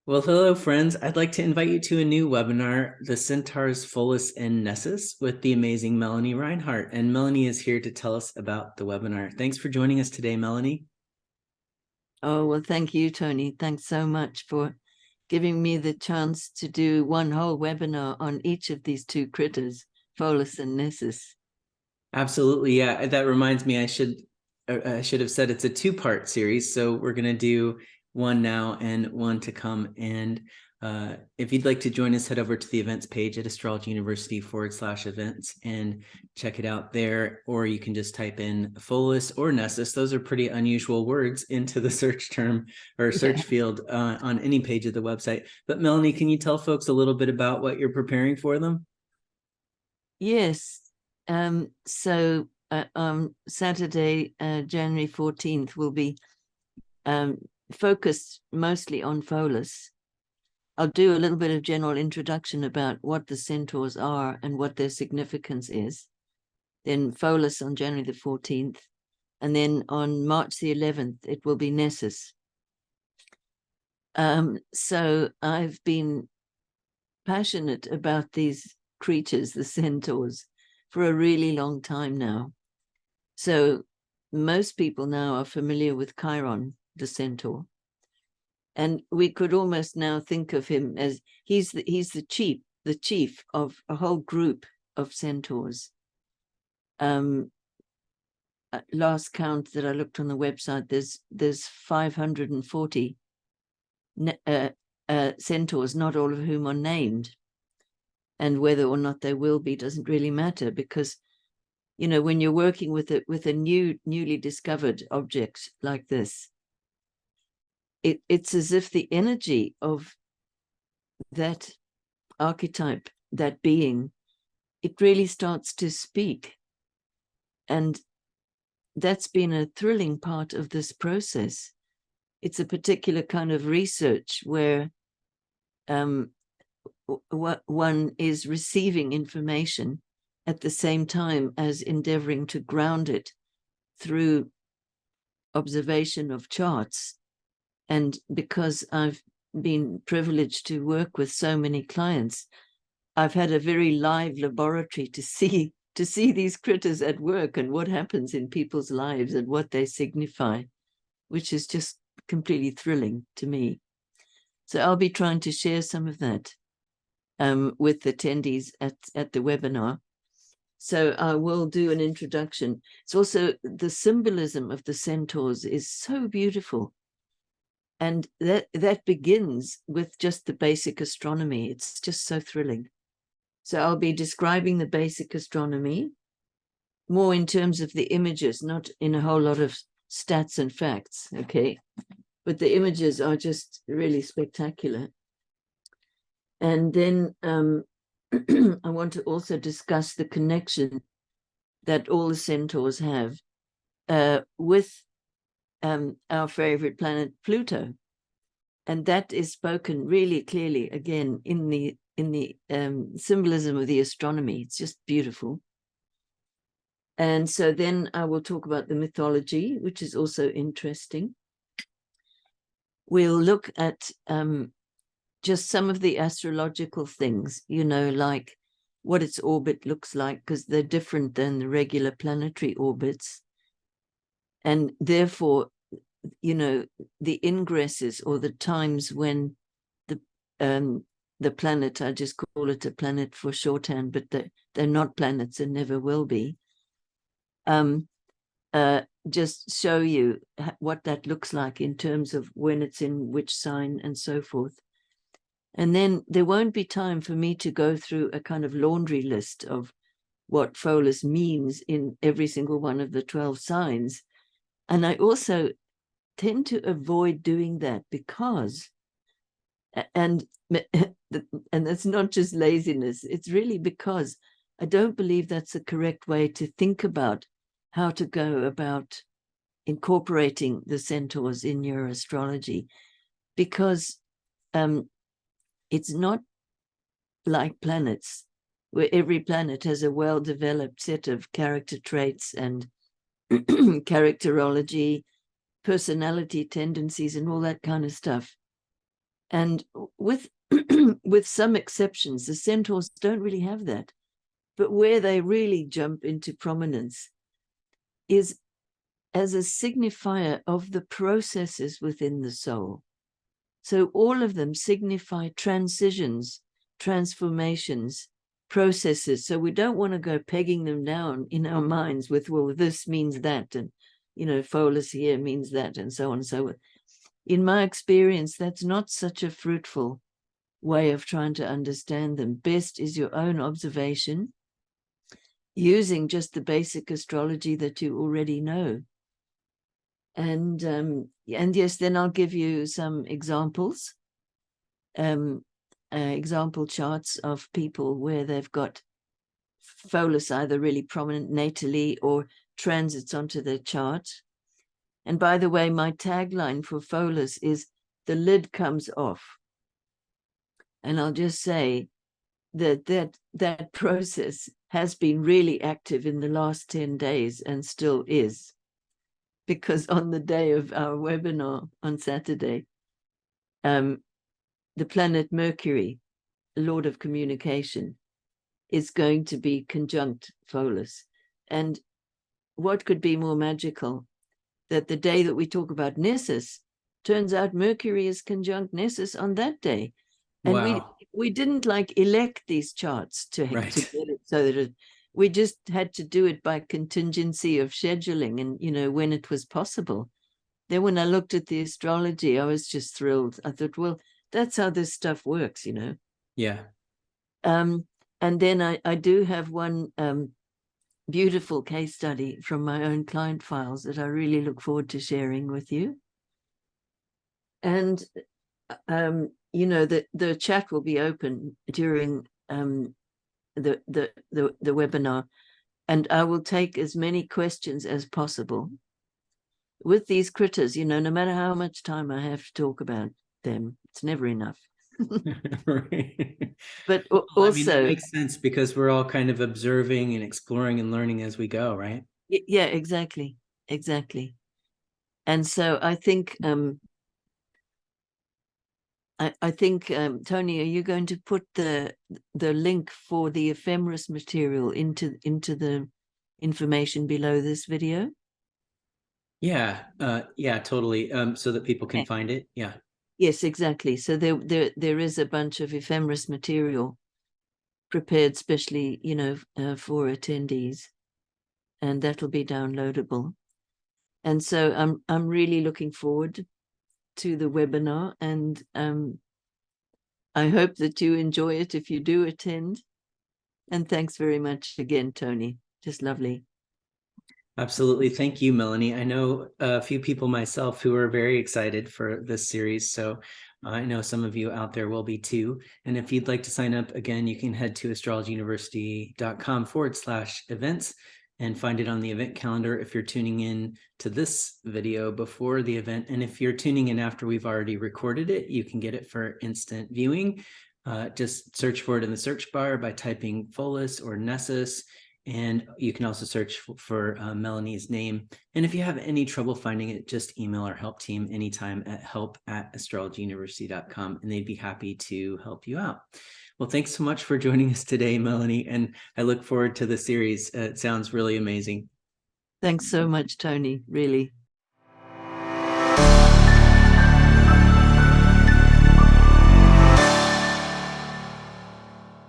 Well, hello, friends. I'd like to invite you to a new webinar, The Centaurs, Pholus and Nessus, with the amazing Melanie Reinhart. And Melanie is here to tell us about the webinar. Thanks for joining us today, Melanie. Oh, well, thank you, Tony. Thanks so much for giving me the chance to do one whole webinar on each of these two critters, Pholus and Nessus. Absolutely. Yeah, that reminds me, I should have said it's a two-part series. So we're going to do one now and one to come. And if you'd like to join us, head over to the events page at Astrology University /events and check it out there. Or you can just type in Pholus or Nessus. Those are pretty unusual words into the search term or search field on any page of the website. But Melanie, can you tell folks a little bit about what you're preparing for them? Yes. So Saturday, January 14th, will be focused mostly on Pholus. I'll do a little bit of general introduction about what the Centaurs are and what their significance is. Then Pholus on January the 14th. And then on March the 11th, it will be Nessus. So I've been passionate about these creatures, the Centaurs, for a really long time now. So most people now are familiar with Chiron, the Centaur. And we could almost now think of him as he's the chief of a whole group of Centaurs. Last count that I looked on the website, there's 540 Centaurs, not all of whom are named. And whether or not they will be doesn't really matter, because, you know, when you're working with a newly discovered object like this, it's as if the energy of that archetype, that being, it really starts to speak. And that's been a thrilling part of this process. It's a particular kind of research where one is receiving information at the same time as endeavoring to ground it through observation of charts. And because I've been privileged to work with so many clients, I've had a very live laboratory to see these critters at work and what happens in people's lives and what they signify, which is just completely thrilling to me. So I'll be trying to share some of that with the attendees at the webinar. So I will do an introduction. It's also the symbolism of the Centaurs is so beautiful. And that begins with just the basic astronomy. It's just so thrilling. So I'll be describing the basic astronomy more in terms of the images, not in a whole lot of stats and facts, okay? But the images are just really spectacular. And then I want to also discuss the connection that all the Centaurs have with our favorite planet, Pluto. And that is spoken really clearly, again, in the symbolism of the astronomy. It's just beautiful. And so then I will talk about the mythology, which is also interesting. We'll look at just some of the astrological things, you know, like what its orbit looks like, because they're different than the regular planetary orbits. And therefore, you know, the ingresses or the times when the planet, I just call it a planet for shorthand, but they're not planets and never will be, just show you what that looks like in terms of when it's in which sign and so forth. And then there won't be time for me to go through a kind of laundry list of what Pholus means in every single one of the 12 signs. And I also tend to avoid doing that because, and that's not just laziness, it's really because I don't believe that's the correct way to think about how to go about incorporating the Centaurs in your astrology, because it's not like planets, where every planet has a well-developed set of character traits and characterology, personality tendencies, and all that kind of stuff. And with with some exceptions, the Centaurs don't really have that. But where they really jump into prominence is as a signifier of the processes within the soul. So all of them signify transitions, transformations, processes. So we don't want to go pegging them down in our minds with, well, this means that, and, Pholus here means that, and so on and so forth. In my experience, that's not such a fruitful way of trying to understand them. Best is your own observation, using just the basic astrology that you already know. And yes, then I'll give you some examples, example charts of people where they've got Pholus either really prominent natally or transits onto their chart. And by the way, my tagline for Pholus is "the lid comes off." And I'll just say that process has been really active in the last 10 days and still is. Because on the day of our webinar on Saturday, the planet Mercury, Lord of Communication, is going to be conjunct Pholus. And what could be more magical that the day that we talk about Nessus, turns out Mercury is conjunct Nessus on that day. And Wow. we didn't elect these charts to Right. get it so that we just had to do it by contingency of scheduling and, when it was possible. Then when I looked at the astrology, I was just thrilled. I thought, well, that's how this stuff works, Yeah. And then I do have one beautiful case study from my own client files that I really look forward to sharing with you. And, the chat will be open during the webinar, and I will take as many questions as possible. With these critters, no matter how much time I have to talk about them, it's never enough. Right. But Well, I mean, that also, makes sense because we're all kind of observing and exploring and learning as we go, right? yeah, exactly. And so I think I think Tony, are you going to put the link for the Ephemeris material into the information below this video? Yeah, yeah, totally. So that people can find it. Yeah. Yes, exactly. So there is a bunch of Ephemeris material prepared specially, for attendees, and that'll be downloadable. And so I'm really looking forward to the webinar, and I hope that you enjoy it if you do attend. And thanks very much again, Tony. Just lovely. Absolutely. Thank you, Melanie. I know a few people myself who are very excited for this series. So I know some of you out there will be too. And if you'd like to sign up, again, you can head to astrologyuniversity.com/events and find it on the event calendar if you're tuning in to this video before the event. And if you're tuning in after we've already recorded it, you can get it for instant viewing. Just search for it in the search bar by typing Pholus or Nessus. And you can also search for Melanie's name. And if you have any trouble finding it, just email our help team anytime at help@astrologyuniversity.com, and they'd be happy to help you out. Well, thanks so much for joining us today, Melanie, and I look forward to the series. It sounds really amazing. Thanks so much, Tony, really.